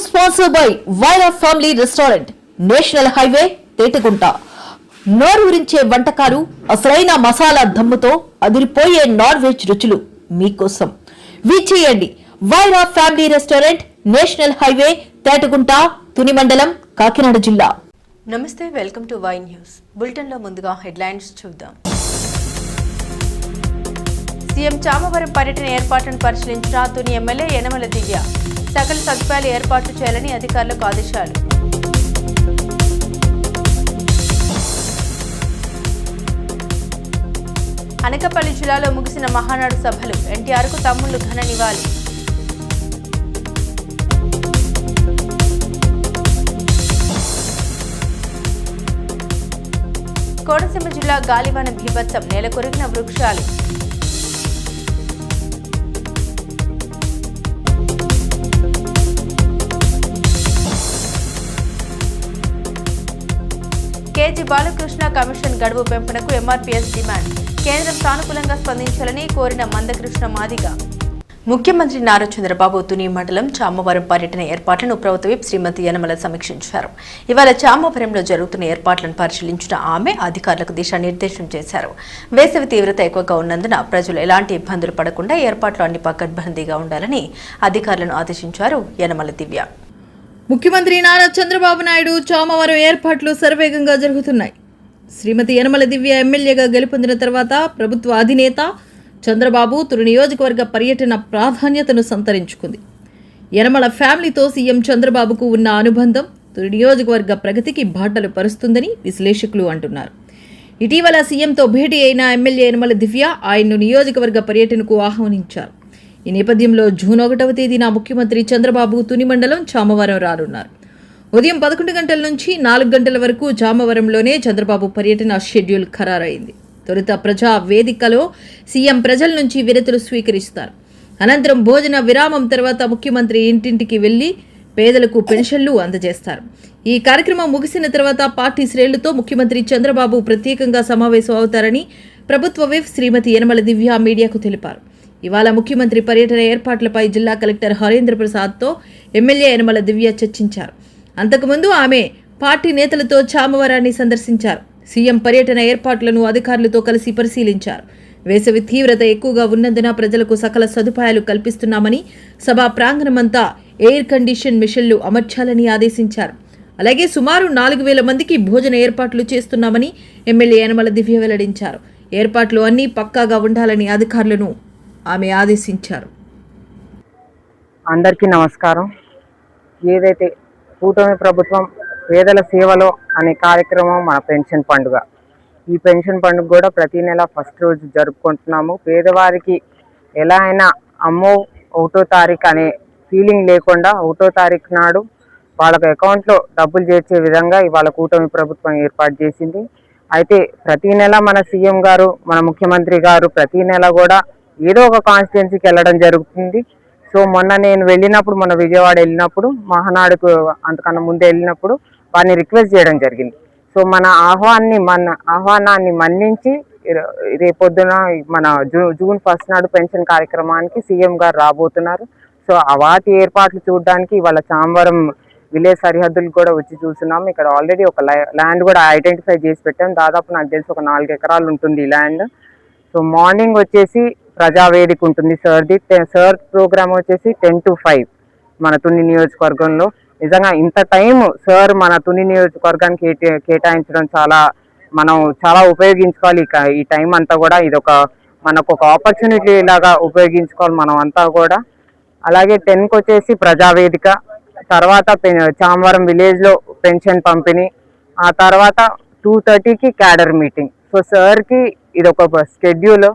Sponsored by Vaira family restaurant, national highway, Tetagunta. నోరూరించే వంటకాలు, అసలైన మసాలా దమ్ముతో అదిరిపోయే నాన్ వెజ్ రుచులు మీకోసం. విచ్చేయండి Vaira family restaurant, national highway, Tetagunta, Tuni మండలం, కాకినాడ జిల్లా. నమస్తే, welcome to Y news. Bulletin లో ముందుగా హెడ్లైన్స్ చూద్దాం. సీఎం చామవరం పర్యటన ఏర్పాట్లను పరిశీలించిన తుని ఎమ్మెల్యే యనమల దివ్య. సకల సదుపాయాలు ఏర్పాట్లు చేయాలని అధికారులకు ఆదేశాలు. అనకాపల్లి జిల్లాలో ముగిసిన మహానాడు సభలు, ఎన్టీఆర్కు తమ్ముళ్లు ఘన నివాళి. కోనసీమ జిల్లా గాలివాన బీభత్సం, నేల కొరిగిన వృక్షాలు. కేజీ బాలకృష్ణ కమిషన్ గడువు పెంపునకు ఎంఆర్పీఎస్ డిమాండ్. కేంద్రం సానుకూలంగా స్పందించాలని కోరిన మందకృష్ణ మాదిగ. ముఖ్యమంత్రి నారా చంద్రబాబు తుని మండలం చామవరం పర్యటన ఏర్పాట్లను ప్రభుత్వ విప్ శ్రీమతి యనమల సమీక్షించారు. ఇవాళ చామవరంలో జరుగుతున్న ఏర్పాట్లను పరిశీలించిన ఆమె అధికారులకు దిశానిర్దేశం చేశారు. వేసవి తీవ్రత ఎక్కువగా ఉన్నందున ప్రజలు ఎలాంటి ఇబ్బందులు పడకుండా ఏర్పాట్లు అన్ని పకడ్బందీగా ఉండాలని అధికారులను ఆదేశించారు యనమల దివ్య. ముఖ్యమంత్రి నారా చంద్రబాబు నాయుడు చామవరం ఏర్పాట్లు శరవేగంగా జరుగుతున్నాయి. శ్రీమతి యనమల దివ్య ఎమ్మెల్యేగా గెలుపొందిన తర్వాత ప్రభుత్వ అధినేత చంద్రబాబు తుని నియోజకవర్గ పర్యటన ప్రాధాన్యతను సంతరించుకుంది. యనమల ఫ్యామిలీతో సీఎం చంద్రబాబుకు ఉన్న అనుబంధం తుని నియోజకవర్గ ప్రగతికి బాటలు పరుస్తుందని విశ్లేషకులు అంటున్నారు. ఇటీవల సీఎంతో భేటీ అయిన ఎమ్మెల్యే యనమల దివ్య ఆయన్ను నియోజకవర్గ పర్యటనకు ఆహ్వానించారు. ఈ నేపథ్యంలో జూన్ 1వ తేదీన ముఖ్యమంత్రి చంద్రబాబు తుని మండలం చామవరం రానున్నారు. ఉదయం 11 గంటల నుంచి 4 గంటల వరకు చామవరంలోనే చంద్రబాబు పర్యటన షెడ్యూల్ ఖరారైంది. తొలుత ప్రజా వేదికలో సీఎం ప్రజల నుంచి వినతులు స్వీకరిస్తారు. అనంతరం భోజన విరామం తర్వాత ముఖ్యమంత్రి ఇంటింటికి వెళ్లి పేదలకు పెన్షన్లు అందజేస్తారు. ఈ కార్యక్రమం ముగిసిన తర్వాత పార్టీ శ్రేణులతో ముఖ్యమంత్రి చంద్రబాబు ప్రత్యేకంగా సమావేశం అవుతారని ప్రభుత్వ విప్ శ్రీమతి యనమల దివ్య మీడియాకు తెలిపారు. ఇవాళ ముఖ్యమంత్రి పర్యటన ఏర్పాట్లపై జిల్లా కలెక్టర్ హరేంద్ర ప్రసాద్తో ఎమ్మెల్యే యనమల దివ్య చర్చించారు. అంతకుముందు ఆమె పార్టీ నేతలతో చామవరాన్ని సందర్శించారు. సీఎం పర్యటన ఏర్పాట్లను అధికారులతో కలిసి పరిశీలించారు. వేసవి తీవ్రత ఎక్కువగా ఉన్నందున ప్రజలకు సకల సదుపాయాలు కల్పిస్తున్నామని, సభా ప్రాంగణమంతా ఎయిర్ కండిషన్ మిషన్లు అమర్చాలని ఆదేశించారు. అలాగే సుమారు 4000 మందికి భోజన ఏర్పాట్లు చేస్తున్నామని ఎమ్మెల్యే యనమల దివ్య వెల్లడించారు. ఏర్పాట్లు అన్నీ పక్కాగా ఉండాలని అధికారులను ఆమె ఆదేశించారు. అందరికీ నమస్కారం. ఏదైతే కూటమి ప్రభుత్వం పేదల సేవలో అనే కార్యక్రమం మన పెన్షన్ పండుగ. ఈ పెన్షన్ పండుగ కూడా ప్రతి నెల ఫస్ట్ రోజు జరుపుకుంటున్నాము. పేదవారికి ఎలా అయినా అమ్మో 1వ తారీఖు అనే ఫీలింగ్ లేకుండా 1వ తారీఖు నాడు వాళ్ళకి అకౌంట్లో డబ్బులు చేర్చే విధంగా ఇవాళ కూటమి ప్రభుత్వం ఏర్పాటు చేసింది. అయితే ప్రతి నెల మన సీఎం గారు, మన ముఖ్యమంత్రి గారు ప్రతి నెల కూడా ఏదో ఒక కాన్స్టిట్యున్సీకి వెళ్ళడం జరుగుతుంది. సో మొన్న నేను వెళ్ళినప్పుడు, మొన్న విజయవాడ వెళ్ళినప్పుడు, మహానాడుకు అంతకన్నా ముందే వెళ్ళినప్పుడు వారిని రిక్వెస్ట్ చేయడం జరిగింది. సో మన ఆహ్వానాన్ని మన్నించి రేపొద్దున మన జూన్ 1 నాడు పెన్షన్ కార్యక్రమానికి సీఎం గారు రాబోతున్నారు. సో వాటి ఏర్పాట్లు చూడడానికి ఇవాళ చామవరం విలేజ్ సరిహద్దులు కూడా వచ్చి చూస్తున్నాం. ఇక్కడ ఆల్రెడీ ఒక ల్యాండ్ కూడా ఐడెంటిఫై చేసి పెట్టాం. దాదాపు నాకు తెలిసి ఒక 4 ఎకరాలు ఉంటుంది ఈ ల్యాండ్. సో మార్నింగ్ వచ్చేసి ప్రజావేదిక ఉంటుంది సార్ ప్రోగ్రామ్ వచ్చేసి 10 to 5 మన తుని నియోజకవర్గంలో. నిజంగా ఇంత టైం సార్ మన తుని నియోజకవర్గానికి కేటాయించడం మనం చాలా ఉపయోగించుకోవాలి. ఈ టైం అంతా కూడా మనకు ఒక ఆపర్చునిటీ లాగా ఉపయోగించుకోవాలి మనం అంతా కూడా. అలాగే 10కి వచ్చేసి ప్రజావేదిక, తర్వాత చామవరం విలేజ్లో పెన్షన్ పంపిణీ, ఆ తర్వాత 2:30కి క్యాడర్ మీటింగ్. సో సార్కి ఇది ఒక షెడ్యూల్.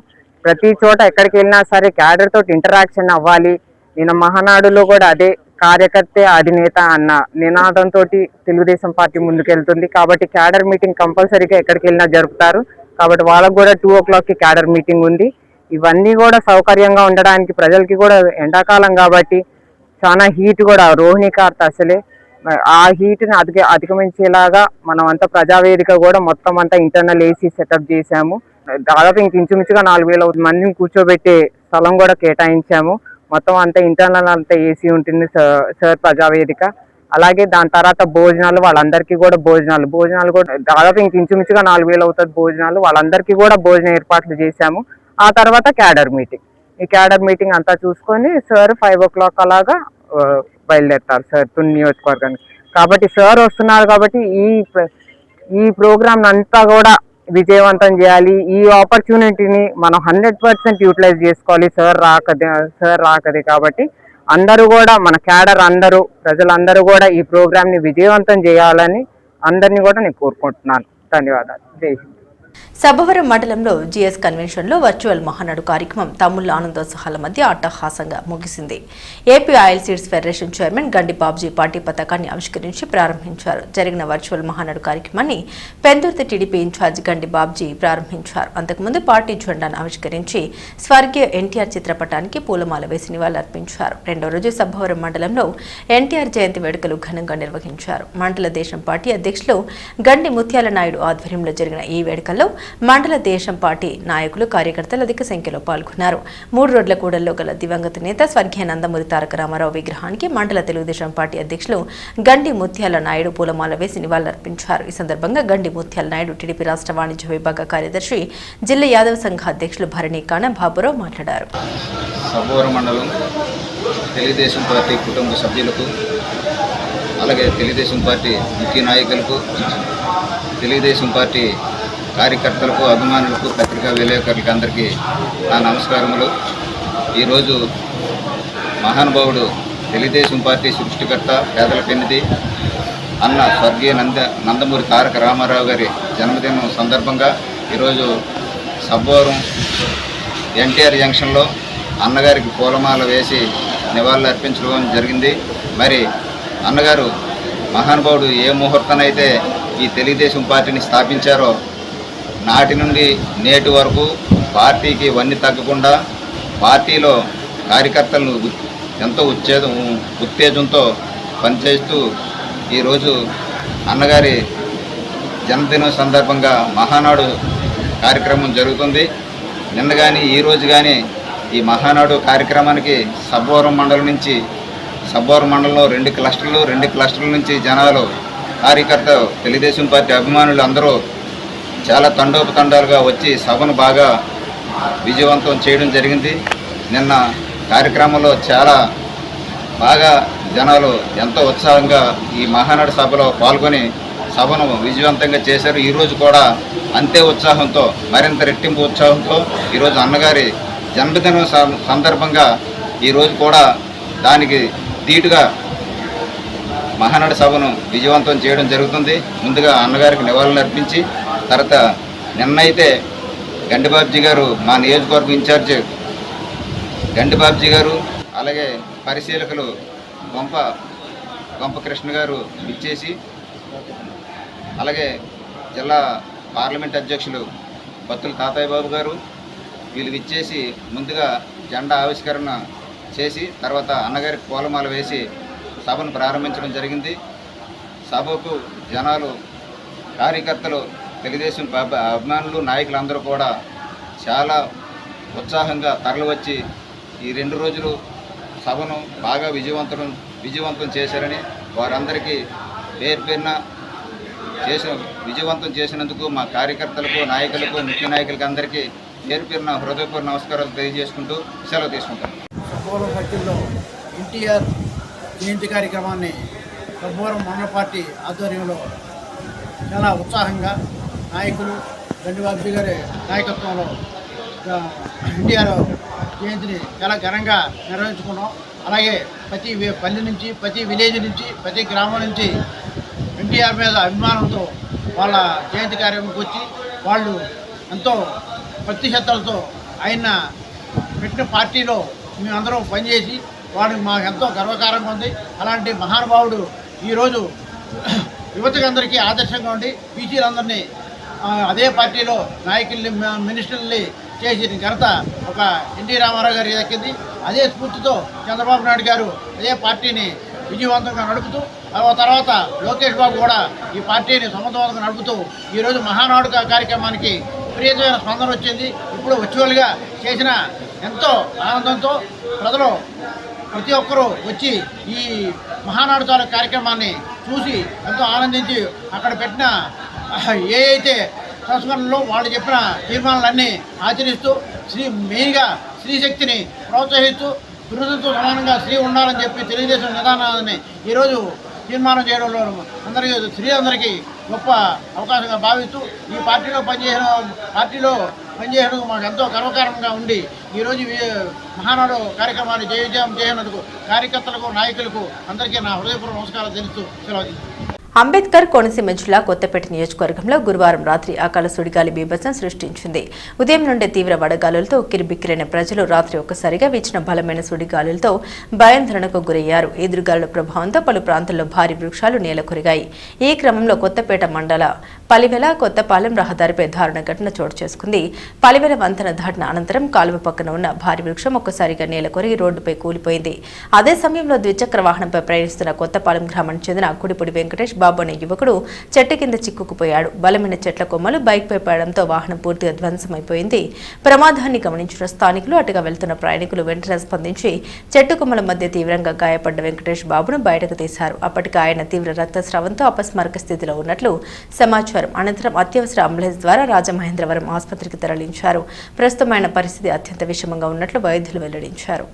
ప్రతి చోట ఎక్కడికి వెళ్ళినా సరే క్యాడర్ తోటి ఇంటరాక్షన్ అవ్వాలి. నేను మహానాడులో కూడా అదే కార్యకర్తే అధినేత అన్న నినాదంతో తెలుగుదేశం పార్టీ ముందుకెళ్తుంది. కాబట్టి క్యాడర్ మీటింగ్ కంపల్సరీగా ఎక్కడికి వెళ్ళినా జరుపుతారు. కాబట్టి వాళ్ళకు కూడా 2 o'clockకి క్యాడర్ మీటింగ్ ఉంది. ఇవన్నీ కూడా సౌకర్యంగా ఉండడానికి, ప్రజలకి కూడా ఎండాకాలం కాబట్టి చాలా హీట్ కూడా రోహిణి కార్త అసలే ఆ హీట్ని అధిగమించేలాగా మనం అంతా ప్రజావేదిక కూడా మొత్తం అంతా ఇంటర్నల్ ఏసీ సెటప్ చేశాము. దాదాపు ఇంచుమించుగా 4000 మందిని కూర్చోబెట్టే స్థలం కూడా కేటాయించాము. మొత్తం అంతా ఇంటర్నల్ అంతా ఏసీ ఉంటుంది సార్ ప్రజావేదిక. అలాగే దాని తర్వాత భోజనాలు, వాళ్ళందరికీ కూడా భోజనాలు కూడా దాదాపు ఇంచుమించుగా 4000 అవుతుంది భోజనాలు. వాళ్ళందరికీ కూడా భోజన ఏర్పాట్లు చేశాము. ఆ తర్వాత క్యాడర్ మీటింగ్, ఈ క్యాడర్ మీటింగ్ అంతా చూసుకొని సార్ 5 o'clock అలాగా బయలుదేరుతారు సార్ తుని నియోజకవర్గానికి. కాబట్టి సార్ వస్తున్నారు కాబట్టి ఈ ప్రోగ్రామ్ అంతా కూడా విజయవంతం చేయాలి. ఈ ఆపర్చునిటీని మనం 100% యూటిలైజ్ చేసుకోవాలి. సార్ రాకదే కాబట్టి అందరూ కూడా, మన క్యాడర్ అందరూ, ప్రజలందరూ కూడా ఈ ప్రోగ్రామ్ని విజయవంతం చేయాలని అందరినీ కూడా నేను కోరుకుంటున్నాను. ధన్యవాదాలు. జై హింద్. సభవరం మండలంలో జీఎస్ కన్వెన్షన్లో వర్చువల్ మహానాడు కార్యక్రమం తమ్ముళ్ల ఆనందోత్సాహాల మధ్య అట్టహాసంగా ముగిసింది. AP oil seeds federation chairman గండి బాబ్జీ పార్టీ పతాకాన్ని ఆవిష్కరించి ప్రారంభించారు. జరిగిన వర్చువల్ మహానాడు కార్యక్రమాన్ని పెందుర్తి టీడీపీ ఇన్ఛార్జ్ గండి బాబ్జీ ప్రారంభించారు. అంతకుముందు పార్టీ జెండాను ఆవిష్కరించి స్వర్గీయ ఎన్టీఆర్ చిత్రపటానికి పూలమాల వేసి నివాళులర్పించారు. రెండో రోజు సభవరం మండలంలో ఎన్టీఆర్ జయంతి వేడుకలు ఘనంగా నిర్వహించారు. మండల దేశం పార్టీ అధ్యక్షులు గండి ముత్యాల నాయుడు ఆధ్వర్యంలో జరిగిన ఈ వేడుకల్లో మండల దేశం పార్టీ నాయకులు, కార్యకర్తలు అధిక సంఖ్యలో పాల్గొన్నారు. 3 రోడ్ల కూడల్లో గల దివంగత నేత స్వర్గీయ నందమూరి తారక రామారావు విగ్రహానికి మండల తెలుగుదేశం పార్టీ అధ్యక్షులు గండి ముత్యాల నాయుడు పూలమాల వేసి నివాళులర్పించారు. ఈ సందర్భంగా గండి ముత్యాల నాయుడు, టీడీపీ రాష్ట్ర వాణిజ్య విభాగ కార్యదర్శి, జిల్లా యాదవ సంఘ అధ్యక్షులు భరణి కాన బాబురావు మాట్లాడారు. సభవరం మండలం తెలుగుదేశం పార్టీ కుటుంబ సభ్యులకు, అలాగే తెలుగుదేశం పార్టీ ముఖ్య నాయకులకు, తెలుగుదేశం పార్టీ కార్యకర్తలకు, అభిమానులకు, పత్రికా విలేకరులకు అందరికీ నా నమస్కారములు. ఈరోజు మహానుభావుడు తెలుగుదేశం పార్టీ సృష్టికర్త, పేదల పెన్నిధి అన్న స్వర్గీయ నందమూరి తారక రామారావు గారి జన్మదినం సందర్భంగా ఈరోజు సబ్బవరం ఎన్టీఆర్ జంక్షన్లో అన్నగారికి పూలమాల వేసి నివాళులు అర్పించడం జరిగింది. మరి అన్నగారు మహానుభావుడు ఏ ముహూర్తానైతే ఈ తెలుగుదేశం పార్టీని స్థాపించారో నాటి నుండి నేటి వరకు పార్టీకి వన్నీ తగ్గకుండా పార్టీలో కార్యకర్తలను ఎంతో ఉత్తేజంతో పనిచేస్తూ ఈరోజు అన్నగారి జన్మదినం సందర్భంగా మహానాడు కార్యక్రమం జరుగుతుంది. నిన్న కానీ ఈరోజు కానీ ఈ మహానాడు కార్యక్రమానికి సబ్బవరం మండలంలో 2 క్లస్టర్ల నుంచి జనాలు, కార్యకర్త, తెలుగుదేశం పార్టీ అభిమానులు అందరూ చాలా తండోపతండాలుగా వచ్చి సభను బాగా విజయవంతం చేయడం జరిగింది. నిన్న కార్యక్రమంలో చాలా బాగా జనాలు ఎంతో ఉత్సాహంగా ఈ మహానాడు సభలో పాల్గొని సభను విజయవంతంగా చేశారు. ఈరోజు కూడా అంతే ఉత్సాహంతో, మరింత రెట్టింపు ఉత్సాహంతో ఈరోజు అన్నగారి జన్మదినం సందర్భంగా ఈరోజు కూడా దానికి ధీటుగా మహానాడు సభను విజయవంతం చేయడం జరుగుతుంది. ముందుగా అన్నగారికి నివాళులు అర్పించి తర్వాత నిన్నైతే గండిబాబ్జీ గారు, మా నియోజకవర్గం ఇన్ఛార్జ్ గండిబాబ్జీ గారు, అలాగే పరిశీలకులు గొంప కృష్ణ గారు ఇచ్చేసి, అలాగే జిల్లా పార్లమెంట్ అధ్యక్షులు బత్తుల తాతయ్య బాబు గారు వీళ్ళు ఇచ్చేసి ముందుగా జెండా ఆవిష్కరణ చేసి తర్వాత అన్నగారికి పూలమాల వేసి సభను ప్రారంభించడం జరిగింది. సభకు జనాలు, కార్యకర్తలు, తెలుగుదేశం అభిమానులు, నాయకులందరూ కూడా చాలా ఉత్సాహంగా తరలివచ్చి ఈ 2 రోజులు సభను బాగా విజయవంతం చేశారని వారందరికీ పేరున విజయవంతం చేసినందుకు మా కార్యకర్తలకు, నాయకులకు, ముఖ్య నాయకులకు అందరికీ పేరున హృదయపూర్వక నమస్కారాలు తెలియజేసుకుంటూ సెలవు తీసుకుంటాం. సబ్బవరం సర్కిల్లో ఎన్టీఆర్ జయంతి కార్యక్రమాన్ని సబ్బవరం మండల పార్టీ ఆధ్వర్యంలో చాలా ఉత్సాహంగా నాయకులు గండిబాబ్జీ గారి నాయకత్వంలో ఎన్టీఆర్ జయంతిని చాలా ఘనంగా నిర్వహించుకున్నాం. అలాగే ప్రతి పల్లె నుంచి, ప్రతి విలేజ్ నుంచి, ప్రతి గ్రామం నుంచి ఎన్టీఆర్ మీద అభిమానంతో వాళ్ళ జయంతి కార్యక్రమంకి వచ్చి వాళ్ళు ఎంతో ప్రతిశతలతో ఆయన పెట్టిన పార్టీలో మేమందరం పనిచేసి వాడికి మాకు ఎంతో గర్వకారంగా ఉంది. అలాంటి మహానుభావుడు ఈరోజు యువతకందరికీ ఆదర్శంగా ఉండి బీసీలందరినీ అదే పార్టీలో నాయకుల్ని, మినిస్టర్ని చేసిన ఘనత ఒక ఎన్టీ రామారావు గారికి దక్కింది. అదే స్ఫూర్తితో చంద్రబాబు నాయుడు గారు అదే పార్టీని విజయవంతంగా నడుపుతూ, తర్వాత లోకేష్ బాబు కూడా ఈ పార్టీని సమర్థవంతంగా నడుపుతూ ఈరోజు మహానాడు కార్యక్రమానికి విపరీతమైన స్పందన వచ్చింది. ఇప్పుడు వర్చువల్గా చేసిన ఎంతో ఆనందంతో ప్రజలు ప్రతి ఒక్కరూ వచ్చి ఈ మహానాడు తాలూకు కార్యక్రమాన్ని చూసి ఎంతో ఆనందించి అక్కడ పెట్టిన ఏ అయితే సంస్కరణలో వాళ్ళు చెప్పిన తీర్మానాలన్నీ ఆచరిస్తూ మెయిన్గా స్త్రీశక్తిని ప్రోత్సహిస్తూ పురుషులతో సమానంగా స్త్రీ ఉండాలని చెప్పి తెలుగుదేశం నిదానాన్ని ఈరోజు తీర్మానం చేయడంలో స్త్రీలందరికీ గొప్ప అవకాశంగా భావిస్తూ ఈ పార్టీలో పనిచేయడం మాకు ఎంతో గర్వకారణంగా ఉండి ఈరోజు మహానాడు కార్యక్రమాన్ని జయవిజయం చేయనందుకు కార్యకర్తలకు నాయకులకు అందరికీ నా హృదయపూర్వక నమస్కారాలు తెలుస్తూ సెలవు. అంబేద్కర్ కోనసీమ జిల్లా కొత్తపేట నియోజకవర్గంలో గురువారం రాత్రి అకాల సుడిగాలి బీభత్సం సృష్టించింది. ఉదయం నుండే తీవ్ర వడగాలులతో ఉక్కిరిబిక్కిరైన ప్రజలు రాత్రి ఒక్కసారిగా వీచిన బలమైన సుడిగాలులతో భయాందోళనకు గురయ్యారు. ఈదురుగాలుల ప్రభావంతో పలు ప్రాంతాల్లో భారీ వృక్షాలు నేలకొరిగాయి. ఈ క్రమంలో కొత్తపేట మండల పలివెల కొత్తపాలెం రహదారిపై దారుణ ఘటన చోటు చేసుకుంది. పలివెల వంతెన దాటిన అనంతరం కాలువ పక్కన ఉన్న భారీ వృక్షం ఒక్కసారిగా నేలకొరిగి రోడ్డుపై కూలిపోయింది. అదే సమయంలో ద్విచక్ర వాహనంపై ప్రయాణిస్తున్న కొత్తపాలెం గ్రామానికి చెందిన కుడిపూడి వెంకటేష్ బాబు అనే యువకుడు చెట్టు కింద చిక్కుకుపోయాడు. బలమైన చెట్ల కొమ్మలు బైక్పై పడడంతో వాహనం పూర్తిగా ధ్వంసమైపోయింది. ప్రమాదాన్ని గమనించిన స్థానికులు అటుగా వెళ్తున్న ప్రయాణికులు వెంటనే స్పందించి చెట్టు కొమ్మల మధ్య తీవ్రంగా గాయపడ్డ వెంకటేష్ బాబును బయటకు తీశారు. అప్పటికి ఆయన తీవ్ర రక్తస్రావంతో అపస్మారక స్థితిలో ఉన్నట్లు సమాచారం. అనంతరం అత్యవసర అంబులెన్స్ ద్వారా రాజమహేంద్రవరం ఆసుపత్రికి తరలించారు. ప్రస్తుతం ఆయన పరిస్థితి అత్యంత విషమంగా ఉన్నట్లు వైద్యులు వెల్లడించారు.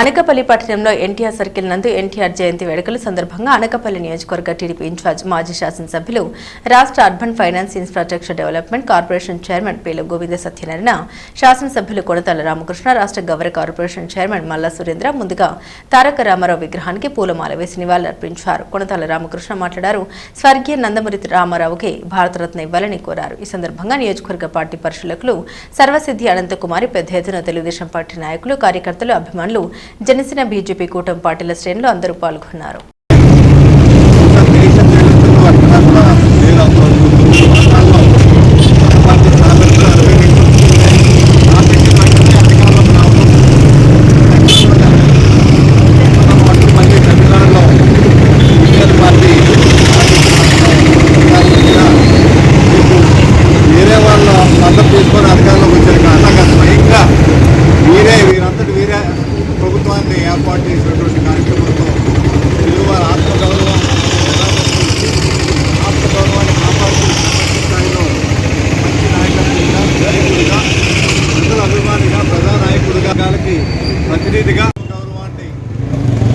అనకాపల్లి పట్టణంలో ఎన్టీఆర్ సర్కిల్ నందు ఎన్టీఆర్ జయంతి వేడుకల సందర్భంగా అనకాపల్లి నియోజకవర్గ టీడీపీ ఇన్ఛార్జ్ మాజీ శాసనసభ్యులు రాష్ట్ర urban finance infrastructure development corporation chairman పేల గోవింద సత్యనారాయణ, శాసనసభ్యులు కొడతాల రామకృష్ణ, రాష్ట్ర గౌరవ కార్పొరేషన్ చైర్మన్ మల్లా సురేంద్ర ముందుగా తారక రామారావు విగ్రహానికి పూలమాల వేసి నివాళులర్పించారు. కొడతాల రామకృష్ణ మాట్లాడారు. స్వర్గీయ నందమూరి రామారావుకి భారతరత్న ఇవ్వాలని కోరారు. ఈ సందర్భంగా నియోజకవర్గ పార్టీ పరిశీలకులు సర్వసిద్ధి అనంతకుమారి, పెద్ద ఎత్తున తెలుగుదేశం పార్టీ నాయకులు, కార్యకర్తలు, అభిమానులు, జనసేన, బీజేపీ కూటమి పార్టీల శ్రేణులు అందరూ పాల్గొన్నారు. వేరే వాళ్ళ మద్దతు తీసుకొని అధికారంలోకి వచ్చారు. అలాగా స్వయంగా వీరే ప్రభుత్వాన్ని ఏర్పాటు చేసినటువంటి కార్యక్రమంలో తెలుగువారి ఆత్మగౌరవాన్ని కాపాడుతూ స్థాయిలో మంచి నాయకుడిగా, నాయకుడిగా, ప్రజల అభిమానిగా, ప్రజానాయకుడిగా, వాళ్ళకి ప్రతినిధిగా గౌరవాన్ని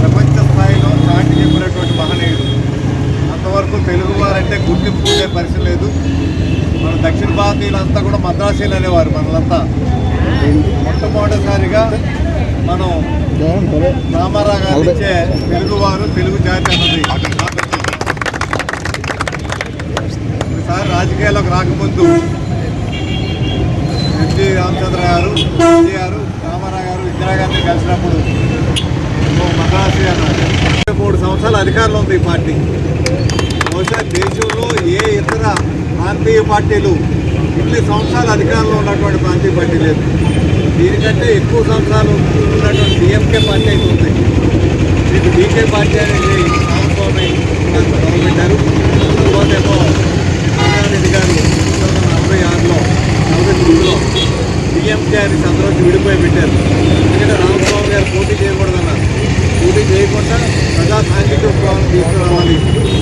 ప్రపంచ స్థాయిలో చాటి చెప్పినటువంటి మహనీయుడు. అంతవరకు తెలుగువారంటే గుర్తింపు ఉండే పరిస్థితి లేదు. మన దక్షిణ భారతీయులంతా కూడా మద్రాసీలు అనేవారు. మనలంతా మొట్టమొదటిసారిగా మనం రామారావు గారు ఇచ్చే తెలుగువారు, తెలుగు జాతి అన్నది సార్ రాజకీయాల్లోకి రాకముందు ఎన్టీ రామచంద్ర గారు, ఎన్టీఆర్, రామారావు గారు, ఇందిరాగాంధీ కలిసినప్పుడు మహారాష్ట్ర గారు 3 సంవత్సరాల అధికారంలో ఉంది ఈ పార్టీ. బహుశా దేశంలో ఏ ఇతర ప్రాంతీయ పార్టీలు ఇన్ని సంవత్సరాలు అధికారంలో ఉన్నటువంటి ప్రాంతీయ పార్టీ లేదు. దీనికంటే ఎక్కువ సంవత్సరాలు ఉన్నటువంటి డిఎంకే పార్టీ అయితే ఉంది. దీనికి డీకే పార్టీ అనేది రామస్వామి మొదలుపెట్టారు. తర్వాత ఏమో రెడ్డి గారు 1946లో 49లో డిఎంకే అని సందర్భం విడిపోయి పెట్టారు. ఎందుకంటే రామస్వామి గారు పోటీ చేయకూడదన్నారు. పోటీ చేయకుండా ప్రజా సాంఘిక ఉద్యమం తీసుకురావాలి,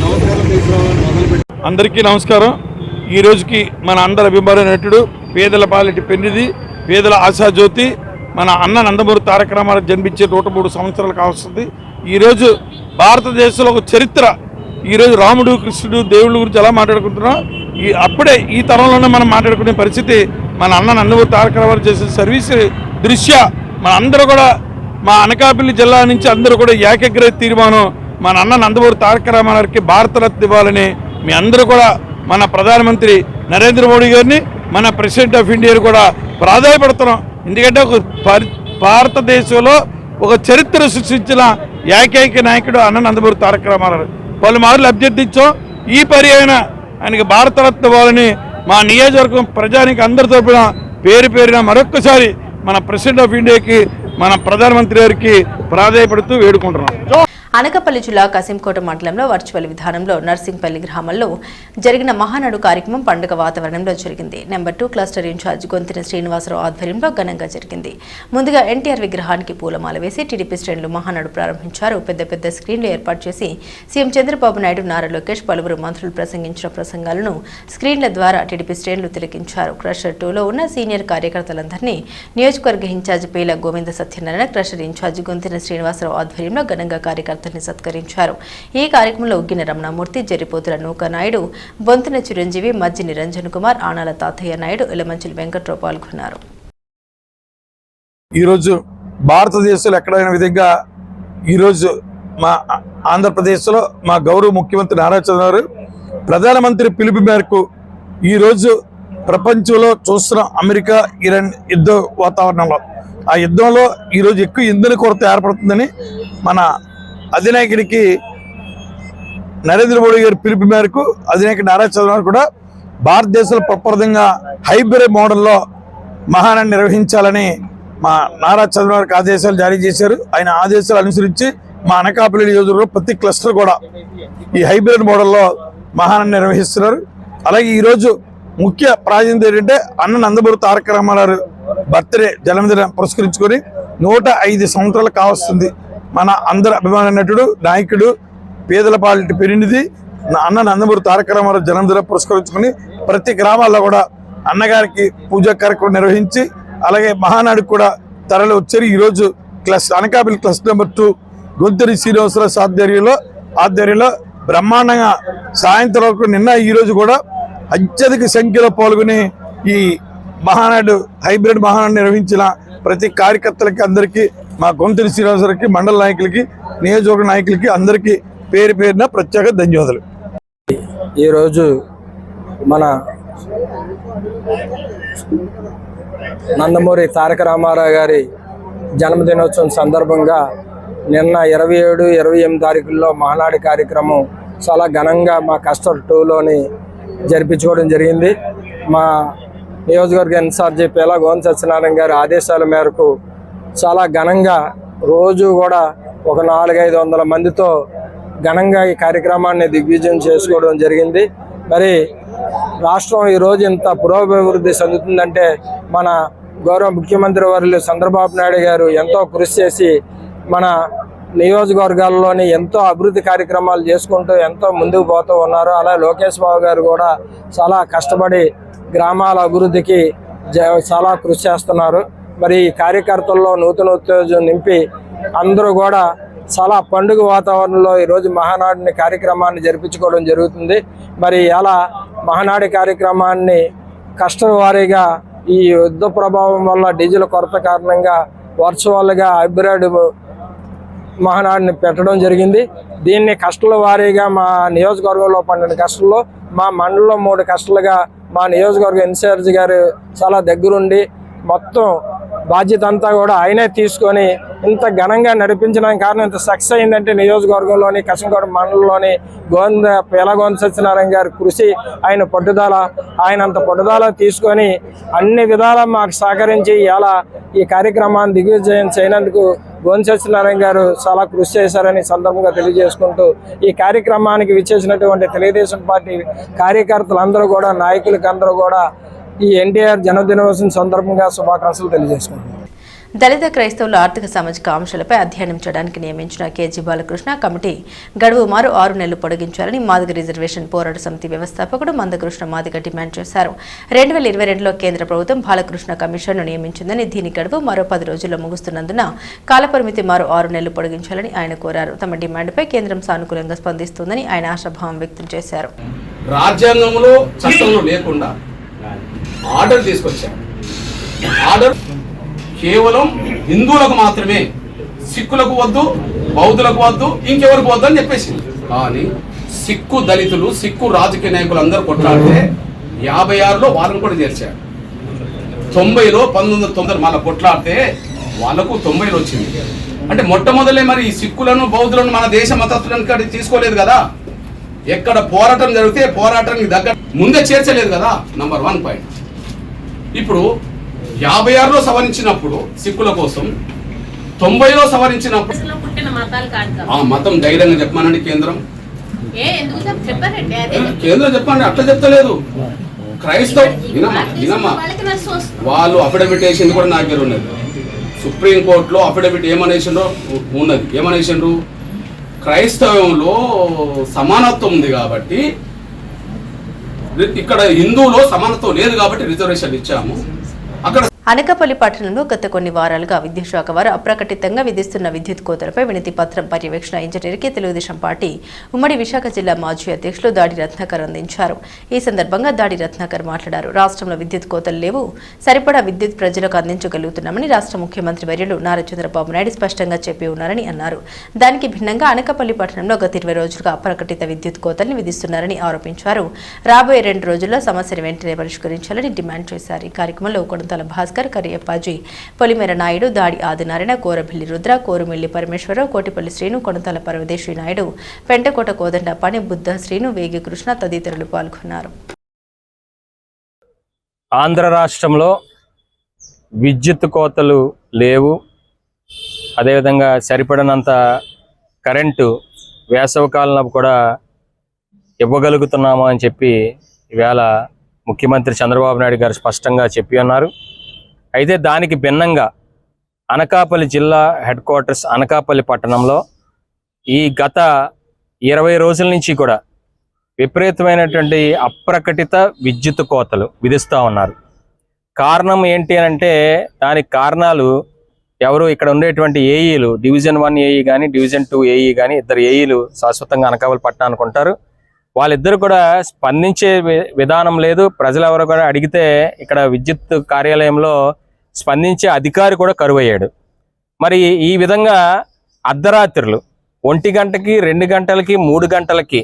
సంస్కారం తీసుకురావాలని మొదలుపెట్టారు. అందరికీ నమస్కారం. ఈ రోజుకి మన అందరి అభిమాన నటుడు, పేదల పాలిటి పెన్నిధి, పేదల ఆశాజ్యోతి మన అన్న నందమూరి తారక రామారావు జన్మించే 103 సంవత్సరాలు కావస్తుంది. ఈరోజు భారతదేశంలో ఒక చరిత్ర. ఈరోజు రాముడు, కృష్ణుడు, దేవుళ్ళ గురించి ఎలా మాట్లాడుకుంటున్నాం, అప్పుడే ఈ తరంలోనే మనం మాట్లాడుకునే పరిస్థితి మన అన్న నందమూరి తారక రామారావు చేసిన సర్వీస్ దృష్ట్యా మన అందరూ కూడా, మా అనకాపల్లి జిల్లా నుంచి అందరూ కూడా ఏకగ్రహ తీర్మానం మన అన్న నందమూరి తారక రామారావుకి భారతరత్న ఇవ్వాలని మీ అందరూ కూడా మన ప్రధానమంత్రి నరేంద్ర మోడీ గారిని, మన ప్రెసిడెంట్ ఆఫ్ ఇండియా కూడా ప్రాధాయపడుతున్నాం. ఎందుకంటే ఒక భారతదేశంలో ఒక చరిత్ర సృష్టించిన ఏకైక నాయకుడు అన్న నందమూరి తారక రామారావు. పలుమార్లు అభ్యర్థించాం. ఈ పర్యాయన ఆయనకి భారతరత్న ఇవ్వాలని మా నియోజకవర్గం ప్రజానికి అందరి తరపున పేరున మరొక్కసారి మన ప్రెసిడెంట్ ఆఫ్ ఇండియాకి, మన ప్రధానమంత్రి గారికి ప్రాధాయపడుతూ వేడుకుంటున్నాం. అనకాపల్లి జిల్లా కసింకోట మండలంలో వర్చువల్ విధానంలో నర్సింగ్పల్లి గ్రామంలో జరిగిన మహానాడు కార్యక్రమం పండుగ వాతావరణంలో జరిగింది. Number 2 cluster incharge Gontina Srinivasarao ఆధ్వర్యంలో ఘనంగా జరిగింది. ముందుగా ఎన్టీఆర్ విగ్రహానికి పూలమాల వేసి టీడీపీ శ్రేణులు మహానాడు ప్రారంభించారు. పెద్ద స్క్రీన్లు ఏర్పాటు చేసి సీఎం చంద్రబాబు నాయుడు, నారా లోకేష్, పలువురు మంత్రులు ప్రసంగించిన ప్రసంగాలను స్క్రీన్ల ద్వారా టీడీపీ శ్రేణులు తిలకించారు. క్లస్టర్ 2లో ఉన్న సీనియర్ కార్యకర్తలందరినీ నియోజకవర్గ ఇన్ఛార్జ్ పేల గోవింద సత్యనారాయణ, క్లస్టర్ ఇన్ఛార్జ్ గొంతిన శ్రీనివాసరావు ఆధ్వర్యంలో ఘనంగా కార్యకర్తలు సత్కరించారు. ఈ కార్యక్రమంలో ఉగ్గిన రమణమూర్తి, జరిపోతుల నూక నాయుడు, బొంతున చిరంజీవి, మజ్జి నిరంజన్ కుమార్, ఆనాల తాతయ్య నాయుడు, ఇలమంచిలి వెంకట్రావు పాల్గొన్నారు. ఈరోజు భారతదేశంలో ఎక్కడైన విధంగా ఈరోజు మా ఆంధ్రప్రదేశ్లో మా గౌరవ ముఖ్యమంత్రి నారా చంద్రబాబు ప్రధానమంత్రి పిలుపు మేరకు ఈరోజు ప్రపంచంలో చూస్తున్న అమెరికా, ఇరాన్ యుద్ధ వాతావరణంలో, ఆ యుద్ధంలో ఈరోజు ఎక్కువ ఇంధన కొరత ఏర్పడుతుందని మన అధినాయకుడికి నరేంద్ర మోడీ గారి పిలుపు మేరకు అధినాయకుడు నారా చంద్రబాబు కూడా భారతదేశంలో ప్రప్రదంగా హైబ్రిడ్ మోడల్లో మహానాడు నిర్వహించాలని మా నారా చంద్రబాబుకి ఆదేశాలు జారీ చేశారు. ఆయన ఆదేశాలు అనుసరించి మా అనకాపల్లి నియోజకవర్గంలో ప్రతి క్లస్టర్ కూడా ఈ హైబ్రిడ్ మోడల్లో మహానాడు నిర్వహిస్తున్నారు. అలాగే ఈరోజు ముఖ్య ప్రాధాన్యత ఏంటంటే అన్న నందమూరి తారక రామారావు బర్త్డే జన్మదినం పురస్కరించుకొని 105 సంవత్సరాలు కావస్తుంది. మన అందరి అభిమాన నటుడు, నాయకుడు, పేదల పాలిటి పెన్నిధి అన్న నందమూరి తారక రామారావు జన్మదినం పురస్కరించుకొని ప్రతి గ్రామాల్లో కూడా అన్నగారికి పూజా కార్యక్రమం నిర్వహించి అలాగే మహానాడుకు కూడా తరలి వచ్చారు. ఈరోజు అనకాపల్లి క్లస్టర్ నెంబర్ 2 గొంతిన శ్రీనివాసరావు ఆధ్వర్యంలో బ్రహ్మాండంగా సాయంత్రం వరకు నిన్న ఈరోజు కూడా అత్యధిక సంఖ్యలో పాల్గొని ఈ మహానాడు హైబ్రిడ్ మహానాడు నిర్వహించిన ప్రతి కార్యకర్తలకి అందరికీ, మా గొంతిన శ్రీనివాసరావుకి, మండల నాయకులకి, నియోజకవర్గ నాయకులకి అందరికీ పేరున ప్రత్యేక ధన్యవాదాలు. ఈరోజు మన నందమూరి తారక రామారావు గారి జన్మదినోత్సవం సందర్భంగా నిన్న 27, 28 తారీఖుల్లో మహానాడు కార్యక్రమం చాలా ఘనంగా మా క్లస్టర్ 2లోని జరిపించుకోవడం జరిగింది. మా నియోజకవర్గ ఇన్ఛార్జి పేల గోవింద సత్యనారాయణ గారి ఆదేశాల మేరకు చాలా ఘనంగా రోజు కూడా ఒక 400-500 మందితో ఘనంగా ఈ కార్యక్రమాన్ని దిగ్విజయం చేసుకోవడం జరిగింది. మరి రాష్ట్రం ఈరోజు ఇంత పురోభివృద్ధి చెందుతుందంటే మన గౌరవ ముఖ్యమంత్రి వర్యులు చంద్రబాబు నాయుడు గారు ఎంతో కృషి చేసి మన నియోజకవర్గాల్లోని ఎంతో అభివృద్ధి కార్యక్రమాలు చేసుకుంటూ ఎంతో ముందుకు పోతూ ఉన్నారు. అలా లోకేష్ బాబు గారు కూడా చాలా కష్టపడి గ్రామాల అభివృద్ధికి చాలా కృషి చేస్తున్నారు. మరి ఈ కార్యకర్తల్లో నూతన ఉత్తేజం నింపి అందరూ కూడా చాలా పండుగ వాతావరణంలో ఈరోజు మహానాడుని కార్యక్రమాన్ని జరిపించుకోవడం జరుగుతుంది. మరి అలా మహానాడు కార్యక్రమాన్ని కష్టం వారీగా ఈ యుద్ధ ప్రభావం వల్ల డీజిల్ కొరత కారణంగా వర్చువల్గా హైబ్రిడ్ మహానాడుని పెట్టడం జరిగింది. దీన్ని కష్టాల వారీగా మా నియోజకవర్గంలో పండిన కష్టంలో మా మండలంలో 3 కష్టాలుగా మా నియోజకవర్గ ఇన్ఛార్జ్ గారు చాలా దగ్గరుండి మొత్తం బాధ్యత అంతా కూడా ఆయనే తీసుకొని ఇంత ఘనంగా నడిపించడానికి కారణం, ఇంత సక్సెస్ అయిందంటే నియోజకవర్గంలోని కసంకోట మండలంలోని పేలగోంద సత్యనారాయణ గారి కృషి, ఆయన పట్టుదల, ఆయన అంత పట్టుదల తీసుకొని అన్ని విధాలా మాకు సహకరించి ఇలా ఈ కార్యక్రమాన్ని దిగ్విజయం చేయనందుకు గోంద సత్యనారాయణ గారు చాలా కృషి చేశారని సందర్భంగా తెలియజేసుకుంటూ, ఈ కార్యక్రమానికి విచ్చేసినటువంటి తెలుగుదేశం పార్టీ కార్యకర్తలందరూ కూడా, నాయకులకి అందరూ కూడా ఈ ఎన్టీఆర్ జన్మదినోత్సవం సందర్భంగా శుభాకాంక్షలు తెలియజేసుకుంటున్నాను. దళిత క్రైస్తవుల ఆర్థిక సామాజిక అంశాలపై అధ్యయనం చేయడానికి నియమించిన కేజీ బాలకృష్ణ కమిటీ గడువు మరో 6 నెలలు పొడిగించాలని మాదిగ రిజర్వేషన్ పోరాట సమితి వ్యవస్థాపకుడు మందకృష్ణ మాదిగ డిమాండ్ చేశారు. 2022లో కేంద్ర ప్రభుత్వం బాలకృష్ణ కమిషన్ను నియమించిందని, దీని గడువు మరో 10 రోజుల్లో ముగుస్తున్నందున కాలపరిమితి మరో 6 నెలలు పొడిగించాలని ఆయన కోరారు. తమ డిమాండ్పై కేంద్రం సానుకూలంగా స్పందిస్తుందని ఆయన ఆశాభావం వ్యక్తం చేశారు. రాజ్యాంగంలో చట్టంలో లేకుండా ఆర్డర్ తీసుకొచ్చారు. ఆర్డర్ కేవలం హిందువులకు మాత్రమే, సిక్కులకు వద్దు, బౌద్ధులకు వద్దు, ఇంకెవరికి వద్దు అని చెప్పేసింది. కానీ సిక్కు దళితులు, సిక్కు రాజకీయ నాయకులు అందరూ కొట్లాడితే 56లో వాళ్ళని కూడా చేర్చారు. 90లో 1990 మళ్ళీ కొట్లాడితే వాళ్ళకు 90లో వచ్చింది. అంటే మొట్టమొదలే మరి ఈ సిక్కులను, బౌద్ధులను మన దేశ మతస్థులను తీసుకోలేదు కదా. ఎక్కడ పోరాటం జరిగితే పోరాటానికి దగ్గర ముందే చేర్చలేదు కదా. Number 1 point. ఇప్పుడు 56లో సవరించినప్పుడు సిక్కుల కోసం, 90లో సవరించినప్పుడు ఆ మతం ధైర్యంగా చెప్పమనండి కేంద్రం. కేంద్రం చెప్పండి, అట్లా చెప్తలేదు. క్రైస్తవ వినమ్మా, వాళ్ళు అఫిడవిట్ వేసింది కూడా నా దగ్గర ఉన్నది. సుప్రీంకోర్టులో అఫిడవిట్ ఏమనేసిండ్రో ఉన్నది. ఏమనేసిండ్రు, క్రైస్తవంలో సమానత్వం ఉంది కాబట్టి, ఇక్కడ హిందువులో సమానత్వం లేదు కాబట్టి రిజర్వేషన్ ఇచ్చాము. అక్కడ అనకాపల్లి పట్టణంలో గత కొన్ని వారాలుగా విద్యుత్ శాఖ వారు అప్రకటితంగా విధిస్తున్న విద్యుత్ కోతలపై వినతి పత్రం పర్యవేక్షణ ఇంజనీర్కి తెలుగుదేశం పార్టీ ఉమ్మడి విశాఖ జిల్లా మాజీ అధ్యక్షులు దాడి రత్నాకర్ అందించారు. ఈ సందర్భంగా దాడి రత్నాకర్ మాట్లాడారు. రాష్ట్రంలో విద్యుత్ కోతలు లేవు, సరిపడా విద్యుత్ ప్రజలకు అందించగలుగుతున్నామని రాష్ట్ర ముఖ్యమంత్రి వర్యులు నారా చంద్రబాబు నాయుడు స్పష్టంగా చెప్పి ఉన్నారని అన్నారు. దానికి భిన్నంగా అనకాపల్లి పట్టణంలో గత 20 రోజులుగా అప్రకటిత విద్యుత్ కోతల్ని విధిస్తున్నారని ఆరోపించారు. రాబోయే 2 రోజుల్లో సమస్యను వెంటనే పరిష్కరించాలని డిమాండ్ చేశారు. ఈ కార్యక్రమంలో కొడంతల భాస్కర్, కరియప్పాజీ, పొలిమేర నాయుడు, దాడి ఆదినారాయణ, కోరబిల్లి రుద్ర, కోరుమిల్లి పరమేశ్వరరావు, కోటిపల్లి శ్రీను, కొనతాల పరమదేశ్వరి నాయుడు, పెంటకోట కోదండపాణి, బుద్ధ శ్రీను, వేగి కృష్ణ తదితరులు పాల్గొన్నారు. ఆంధ్ర రాష్ట్రంలో విద్యుత్ కోతలు లేవు, అదేవిధంగా సరిపడినంత కరెంటు వేసవికాలంలో కూడా ఇవ్వగలుగుతున్నాము అని చెప్పి ఈవేళ ముఖ్యమంత్రి చంద్రబాబు నాయుడు గారు స్పష్టంగా చెప్పి ఉన్నారు. అయితే దానికి భిన్నంగా అనకాపల్లి జిల్లా హెడ్ క్వార్టర్స్ అనకాపల్లి పట్టణంలో ఈ గత 20 రోజుల నుంచి కూడా విపరీతమైనటువంటి అప్రకటిత విద్యుత్ కోతలు విధిస్తూ ఉన్నారు. కారణం ఏంటి అంటే, దానికి కారణాలు ఎవరు ఇక్కడ ఉండేటువంటి ఏఈలు, డివిజన్ 1 ఏఈ కానీ డివిజన్ 2 ఏఈ కానీ, 2 ఏఈలు శాశ్వతంగా అనకాపల్లి పట్టణానికి ఉంటారు. వాళ్ళిద్దరు కూడా స్పందించే విధానం లేదు. ప్రజలు ఎవరు కూడా అడిగితే ఇక్కడ విద్యుత్ కార్యాలయంలో స్పందించే అధికారి కూడా కరువయ్యాడు. మరి ఈ విధంగా అర్ధరాత్రులు 1 గంటకి, 2 గంటలకి, 3 గంటలకి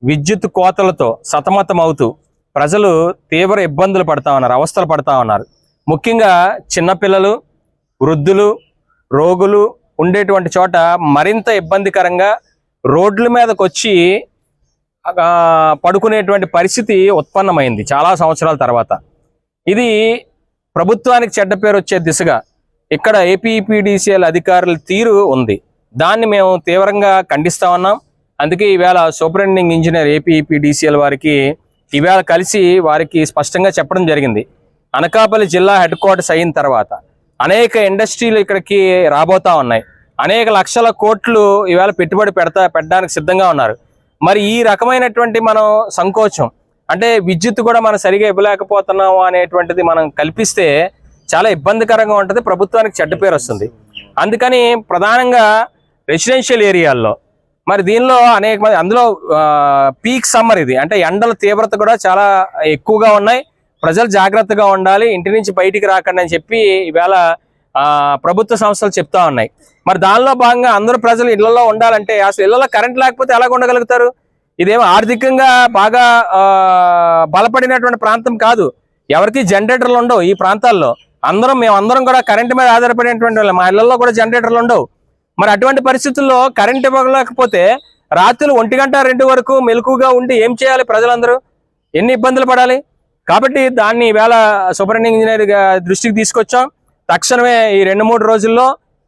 విద్యుత్ కోతలతో సతమతం అవుతూ ప్రజలు తీవ్ర ఇబ్బందులు పడతా ఉన్నారు, అవస్థలు పడతా ఉన్నారు. ముఖ్యంగా చిన్నపిల్లలు, వృద్ధులు, రోగులు ఉండేటువంటి చోట మరింత ఇబ్బందికరంగా రోడ్ల మీదకి వచ్చి పడుకునేటువంటి పరిస్థితి ఉత్పన్నమైంది చాలా సంవత్సరాల తర్వాత. ఇది ప్రభుత్వానికి చెడ్డ పేరు వచ్చే దిశగా ఇక్కడ ఏపీఈపీడీసీఎల్ అధికారుల తీరు ఉంది. దాన్ని మేము తీవ్రంగా ఖండిస్తా ఉన్నాం. అందుకే ఈవేళ సూపరింటెండింగ్ ఇంజనీర్ ఏపీఈపీడీసీఎల్ వారికి ఈవేళ కలిసి వారికి స్పష్టంగా చెప్పడం జరిగింది. అనకాపల్లి జిల్లా హెడ్ క్వార్టర్స్ అయిన తర్వాత అనేక ఇండస్ట్రీలు ఇక్కడికి రాబోతా ఉన్నాయి. అనేక లక్షల కోట్లు ఈవేళ పెట్టుబడి పెట్టడానికి సిద్ధంగా ఉన్నారు. మరి ఈ రకమైనటువంటి మనం సంకోచం అంటే విద్యుత్ కూడా మనం సరిగా ఇవ్వలేకపోతున్నాము అనేటువంటిది మనం కల్పిస్తే చాలా ఇబ్బందికరంగా ఉంటుంది, ప్రభుత్వానికి చెడ్డ పేరు వస్తుంది. అందుకని ప్రధానంగా రెసిడెన్షియల్ ఏరియాల్లో మరి దీనిలో అనేక మంది, అందులో పీక్ సమ్మర్ ఇది, అంటే ఎండల తీవ్రత కూడా చాలా ఎక్కువగా ఉన్నాయి. ప్రజలు జాగ్రత్తగా ఉండాలి, ఇంటి నుంచి బయటికి రాకండి అని చెప్పి ఈవేళ ప్రభుత్వ సంస్థలు చెప్తా ఉన్నాయి. మరి దానిలో భాగంగా అందరూ ప్రజలు ఇళ్లలో ఉండాలంటే అసలు ఇళ్లలో కరెంట్ లేకపోతే ఎలాగ ఉండగలుగుతారు? ఇదేమో ఆర్థికంగా బాగా బలపడినటువంటి ప్రాంతం కాదు. ఎవరికి జనరేటర్లు ఉండవు ఈ ప్రాంతాల్లో. మేమందరం కూడా కరెంటు మీద ఆధారపడినటువంటి వాళ్ళు. మా ఇళ్లలో కూడా జనరేటర్లు ఉండవు. మరి అటువంటి పరిస్థితుల్లో కరెంట్ ఇవ్వలేకపోతే రాత్రులు 1 గంట 2 వరకు మెలకుగా ఉండి ఏం చేయాలి ప్రజలందరూ? ఎన్ని ఇబ్బందులు పడాలి? కాబట్టి దాన్ని ఈవేళ సూపరింటెండెంట్ ఇంజనీర్ దృష్టికి తీసుకొచ్చాం. తక్షణమే ఈ 2-3 రోజుల్లో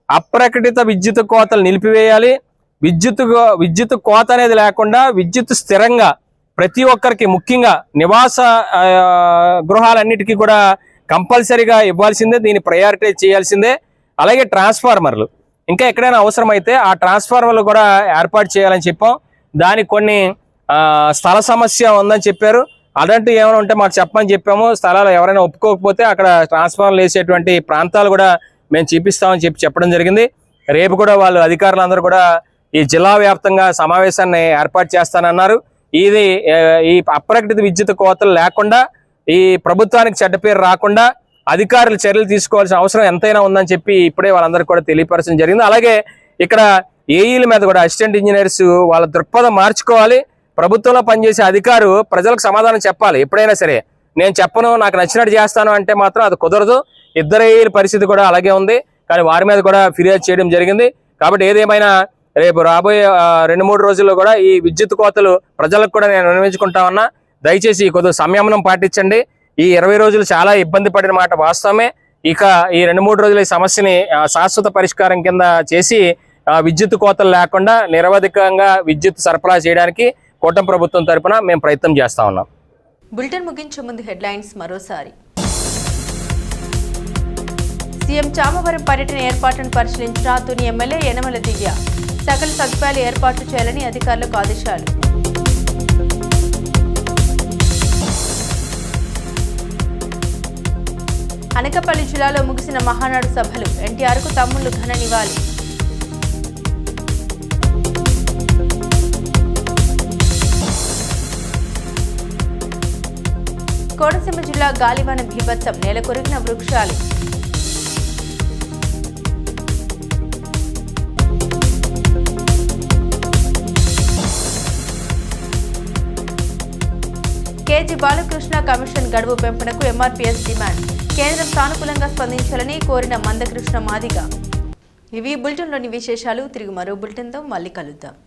అప్రకటిత విద్యుత్ కోతలు నిలిపివేయాలి. విద్యుత్ కోత అనేది లేకుండా విద్యుత్ స్థిరంగా ప్రతి ఒక్కరికి, ముఖ్యంగా నివాస గృహాలన్నిటికీ కూడా కంపల్సరీగా ఇవ్వాల్సిందే. దీన్ని ప్రయారిటైజ్ చేయాల్సిందే. అలాగే ట్రాన్స్ఫార్మర్లు ఇంకా ఎక్కడైనా అవసరమైతే ఆ ట్రాన్స్ఫార్మర్లు కూడా ఏర్పాటు చేయాలని చెప్పాం. దానికి కొన్ని స్థల సమస్య ఉందని చెప్పారు. అలాంటివి ఏమైనా ఉంటే మాకు చెప్పమని చెప్పాము. స్థలాలు ఎవరైనా ఒప్పుకోకపోతే అక్కడ ట్రాన్స్ఫార్మర్లు వేసేటువంటి ప్రాంతాలు కూడా మేము చూపిస్తామని చెప్పడం జరిగింది. రేపు కూడా వాళ్ళు అధికారులందరూ కూడా ఈ జిల్లా వ్యాప్తంగా సమావేశాన్ని ఏర్పాటు చేస్తానన్నారు. ఈ అప్రకటిత విద్యుత్ కోతలు లేకుండా, ఈ ప్రభుత్వానికి చెడ్డ పేరు రాకుండా అధికారులు చర్యలు తీసుకోవాల్సిన అవసరం ఎంతైనా ఉందని చెప్పి ఇప్పుడే వాళ్ళందరికీ కూడా తెలియపరచడం జరిగింది. అలాగే ఇక్కడ ఏఈల మీద కూడా అసిస్టెంట్ ఇంజనీర్స్ వాళ్ళ దృక్పథం మార్చుకోవాలి. ప్రభుత్వంలో పనిచేసే అధికారు ప్రజలకు సమాధానం చెప్పాలి. ఎప్పుడైనా సరే నేను చెప్పను, నాకు నచ్చినట్టు చేస్తాను అంటే మాత్రం అది కుదరదు. 2 ఏఈల పరిస్థితి కూడా అలాగే ఉంది. కానీ వారి మీద కూడా ఫిర్యాదు చేయడం జరిగింది. కాబట్టి ఏదేమైనా రేపు రాబోయే 2-3 రోజుల్లో కూడా ఈ విద్యుత్ కోతలు ప్రజలకు కూడా నేను విన్నవించుకుంటా ఉన్నా. దయచేసి కొద్దిగా సంయమనం పాటించండి. ఈ 20 రోజులు చాలా ఇబ్బంది పడిన మాట వాస్తవమే. ఇక ఈ 2-3 రోజుల ఈ సమస్యని శాశ్వత పరిష్కారం కింద చేసి విద్యుత్ కోతలు లేకుండా నిరవధికంగా విద్యుత్ సరఫరా చేయడానికి కూటమి ప్రభుత్వం తరపున మేము ప్రయత్నం చేస్తా ఉన్నాం. బులెటిన్ ముగించే ముందు హెడ్లైన్స్ మరోసారి. సీఎం చామవరం పర్యటన ఏర్పాట్లను పరిశీలించిన తుని ఎమ్మెల్యే యనమల దివ్య. సకల సదుపాయాలు ఏర్పాట్లు చేయాలని అధికారులకు ఆదేశాలు. అనకాపల్లి జిల్లాలో ముగిసిన మహానాడు సభలు. ఎన్టీఆర్కు తమ్ముళ్లు ఘన నివాళి. కోనసీమ జిల్లా గాలివాన బీభత్సం. నేల కొరిగిన వృక్షాలు. కేజీ బాలకృష్ణ కమిషన్ గడువు పెంపునకు ఎంఆర్పీఎస్ డిమాండ్. కేంద్రం సానుకూలంగా స్పందించాలని కోరిన మందకృష్ణ మాదిగ. ఇవి బులెటిన్లోని విశేషాలు. తిరిగి మరో బులెటిన్తో మళ్ళీ కలుద్దాం.